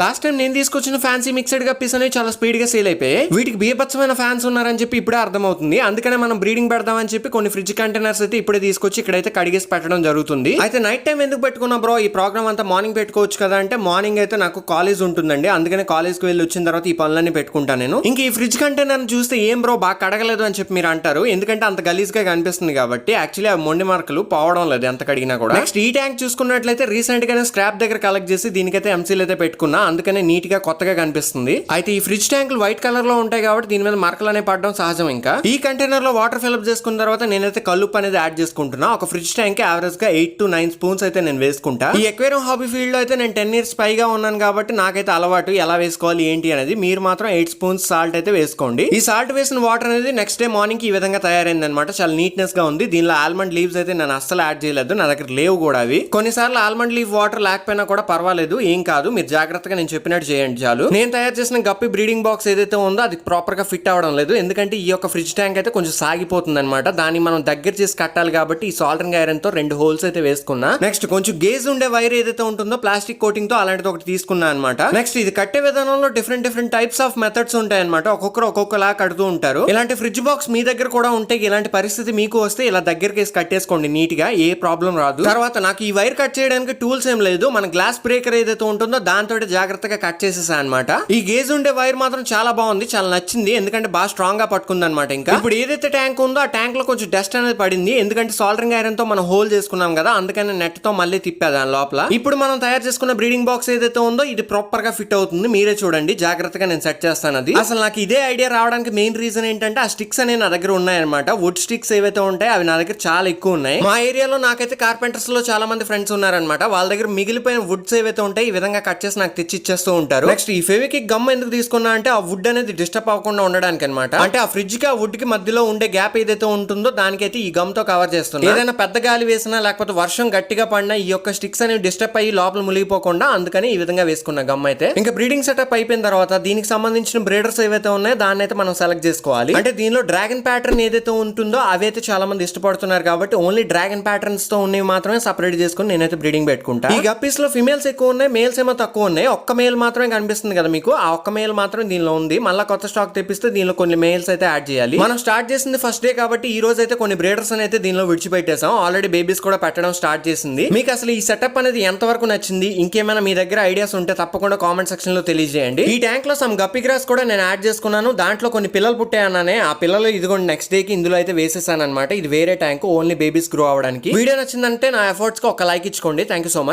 Last time నేను తీసుకొచ్చిన fancy mixed guppies అనేవి చాలా స్పీడ్ గా సేల్ అయిపోయాయి. వీటికి బీభత్సమైన ఫ్యాన్స్ ఉన్నారని చెప్పి ఇప్పుడే అర్థమవుతుంది. అందుకనే మనం బ్రీడింగ్ పెడదామని చెప్పి కొన్ని ఫ్రిడ్జ్ కంటైనర్స్ అయితే ఇప్పుడే తీసుకొచ్చి ఇక్కడైతే కడిగేసి పెట్టడం జరుగుతుంది. అయితే నైట్ టైం ఎందుకు పెట్టుకున్నా బ్రో, ఈ ప్రోగ్రామ్ అంతా మార్నింగ్ పెట్టుకోవచ్చు కదా అంటే, మార్నింగ్ అయితే నాకు కాలేజ్ ఉంటుందండి. అందుకనే కాలేజ్ కి వెళ్ళి వచ్చిన తర్వాత ఈ పనులన్నీ పెట్టుకుంటాను నేను. ఇంక ఈ ఫ్రిడ్జ్ కంటైనర్ చూస్తే ఏం బ్రో బాగా కడగలేదు అని చెప్పి మీరు అంటారు, ఎందుకంటే అంత గలీజ్ గా కనిపిస్తుంది కాబట్టి. యాక్చువల్లీ ఆ మొండి మార్కులు పోవడం లేదు ఎంత కడిగినా కూడా. నెక్స్ట్ ఈ ట్యాంక్ చూసుకున్నట్లయితే రీసెంట్ గానే స్క్రాప్ దగ్గర కలెక్ట్ చేసి దీనికైతే ఎంసీల్ అయితే పెట్టుకున్నా, అందుకనే నీట్ గా కొత్తగా కనిపిస్తుంది. అయితే ఈ ఫ్రిడ్జ్ ట్యాంకులు వైట్ కలర్ లో ఉంటాయి కాబట్టి దీని మీద మరకలు అనేవి పడడం సహజం. ఇంకా ఈ కంటైనర్ లో వాటర్ ఫిల్అప్ చేసుకున్న తర్వాత నేనైతే కల్లుప్పు అనేది యాడ్ చేసుకుంటున్నా. ఒక ఫ్రిడ్జ్ ట్యాంక్ యావరేజ్ గా 8 to 9 స్పూన్స్ అయితే నేను వేసుకుంటా. ఈ ఎక్వేరియం హాబీ ఫీల్డ్ లో అయితే నేను 10 years పైగా ఉన్నాను కాబట్టి నాకైతే అలవాటు ఎలా వేసుకోవాలి ఏంటి అనేది. మీరు మాత్రం 8 స్పూన్స్ సాల్ట్ అయితే వేసుకోండి. ఈ సాల్ట్ వేసిన వాటర్ అనేది నెక్స్ట్ డే మార్నింగ్ కి ఈ విధంగా తయారైంది అనమాట. చాలా నీట్నెస్ గా ఉంది. దీనిలో ఆల్మండ్ లీవ్స్ అయితే నేను అస్సలు యాడ్ చేయలేదు, నా దగ్గర లేవు కూడా అవి. కొన్నిసార్లు ఆల్మండ్ లీవ్ వాటర్ లేకపోయినా కూడా పర్వాలేదు, ఏం కాదు. మీరు జాగ్రత్తగా నేను చెప్పినట్టు చేయండి చాలు. నేను తయారు చేసిన గప్పి బ్రీడింగ్ బాక్స్ ఏదైతే ఉందో అది ప్రాపర్ గా ఫిట్ అవ్వడం లేదు, ఎందుకంటే ఈ యొక్క ఫ్రిడ్జ్ ట్యాంక్ అయితే కొంచెం సాగిపోతుంది అనమాట. దాన్ని మనం దగ్గర చేసి కట్టాలి కాబట్టి ఈ సాల్డరింగ్ ఐరన్ తో 2 హోల్స్ అయితే వేసుకున్నా. నెక్స్ట్ కొంచెం గేజ్ ఉండే వైర్ ఏదైతే ఉంటుందో ప్లాస్టిక్ కోటింగ్ తో అలాంటిది ఒకటి తీసుకున్నా అనమాట. నెక్స్ట్ ఇది కట్టే విధానంలో డిఫరెంట్ టైప్స్ ఆఫ్ మెథడ్స్ ఉంటాయి అనమాట. ఒక్కొక్కరు ఒక్కొక్కలా కడుతూ ఉంటారు. ఇలాంటి ఫ్రిడ్జ్ బాక్స్ మీ దగ్గర కూడా ఉంటే, ఇలాంటి పరిస్థితి మీకు వస్తే ఇలా దగ్గరికి వేసి కట్టేసుకోండి నీట్ గా, ఏ ప్రాబ్లం రాదు. తర్వాత నాకు ఈ వైర్ కట్ చేయడానికి టూల్స్ ఏం లేదు, మన గ్లాస్ బ్రేకర్ ఏదైతే ఉంటుందో దాంతో జాగ్రత్తగా కట్ చేసేసా అనమాట. ఈ గేజ్ ఉండే వైర్ మాత్రం చాలా బాగుంది, చాలా నచ్చింది, ఎందుకంటే బాగా స్ట్రాంగ్ గా పట్టుకుంది అనమాట. ఇంకా ఇప్పుడు ఏదైతే ట్యాంక్ ఉందో ఆ ట్యాంక్ లో కొంచెం డస్ట్ అనేది పడింది, ఎందుకంటే సాల్డరింగ్ ఐరన్ తో మనం హోల్ చేసుకున్నాం కదా, అందుకని నెట్ తో మళ్ళీ తిప్పా దాని లోపల. ఇప్పుడు మనం తయారు చేసుకున్న బ్రీడింగ్ బాక్స్ ఏదైతే ఉందో ఇది ప్రాపర్ గా ఫిట్ అవుతుంది. మీరే చూడండి, జాగ్రత్తగా నేను సెట్ చేస్తాను అది. అసలు నాకు ఇదే ఐడియా రావడానికి మెయిన్ రీజన్ ఏంటంటే ఆ స్టిక్స్ అనేవి నా దగ్గర ఉన్నాయన్నమాట. వుడ్ స్టిక్స్ ఏవైతే ఉంటాయి అవి నా దగ్గర చాలా ఎక్కువ ఉన్నాయి. మా ఏరియాలో నాకైతే కార్పెంటర్స్ లో చాలా మంది ఫ్రెండ్స్ ఉన్నారనమాట. వాళ్ళ దగ్గర మిగిలిపోయిన వుడ్స్ ఏవైతే ఉంటాయి ఈ విధంగా కట్ చేసి నాకు తెచ్చి ఇచ్చేస్తూ ఉంటారు. నెక్స్ట్ ఈ ఫెవిక్విక్ గమ్ ఎందుకు తీసుకున్నా అంటే ఆ వుడ్ అనేది డిస్టర్బ్ అవ్వకుండా ఉండడానికి అనమాట. అంటే ఆ ఫ్రిడ్జ్ కి ఆ వుడ్ కి మధ్యలో ఉండే గ్యాప్ ఏదైతే ఉంటుందో దానికైతే ఈ గమ్ తో కవర్ చేస్తున్నా. ఏదైనా పెద్ద గాలి వేసినా లేకపోతే వర్షం గట్టిగా పడినా ఈ యొక్క స్టిక్స్ అనేవి డిస్టర్బ్ అయ్యి లోపల మునిగిపోకుండా, అందుకని ఈ విధంగా వేసుకున్న గమ్ అయితే. ఇంకా బ్రీడింగ్ సెటప్ అయిపోయిన తర్వాత దీనికి సంబంధించిన బ్రీడర్స్ ఏవైతే ఉన్నాయో దాన్ని అయితే మనం సెలెక్ట్ చేసుకోవాలి. అంటే దీనిలో డ్రాగన్ ప్యాటర్న్ ఏదైతే ఉంటుందో అవి అయితే చాలా మంది ఇష్టపడుతున్నారు కాబట్టి ఓన్లీ డ్రాగన్ ప్యాటర్న్స్ తో ఉన్నవి మాత్రమే సెపరేట్ చేసుకుని నేనైతే బ్రీడింగ్ పెట్టుకుంటా. ఈ గప్పీస్ లో ఫిమేల్స్ ఎక్కువ ఉన్నాయి, మేల్స్ ఏమో తక్కువ ఉన్నాయి. ఒక్క మేల్ మాత్రమే కనిపిస్తుంది కదా మీకు, ఆ ఒక్క మేల్ మాత్రం దీనిలో ఉంది. మళ్ళీ కొత్త స్టాక్ తెప్పిస్తే దీనిలో కొన్ని మేల్స్ అయితే యాడ్ చేయాలి. మనం స్టార్ట్ చేసింది ఫస్ట్ డే కాబట్టి ఈ రోజు అయితే కొన్ని బ్రీడర్స్ అయితే దీనిలో విడిచిపెట్టేసాం. ఆల్రెడీ బేబీస్ కూడా పెట్టడం స్టార్ట్ చేసింది. మీకు అసలు ఈ సెటప్ అనేది ఎంత వరకు నచ్చింది, ఇంకేమైనా మీ దగ్గర ఐడియాస్ ఉంటే తప్పకుండా కామెంట్ సెక్షన్ లో తెలియజేయండి. ఈ ట్యాంక్ లో సమ్ గప్పీ గ్రాస్ కూడా నేను యాడ్ చేసుకున్నాను. దాంట్లో కొన్ని పిల్లలు పుట్టాయన్నానే, ఆ పిల్లలు ఇదిగోండి నెక్స్ట్ డే కి ఇందులో అయితే వేసేసాను అనమాట. ఇది వేరే ట్యాంక్, ఓన్లీ బేబీస్ గ్రో అవడానికి. వీడియో నచ్చిందంటే నా ఎఫర్ట్స్ కి ఒక లైక్ ఇచ్చుకోండి. Thank you so much.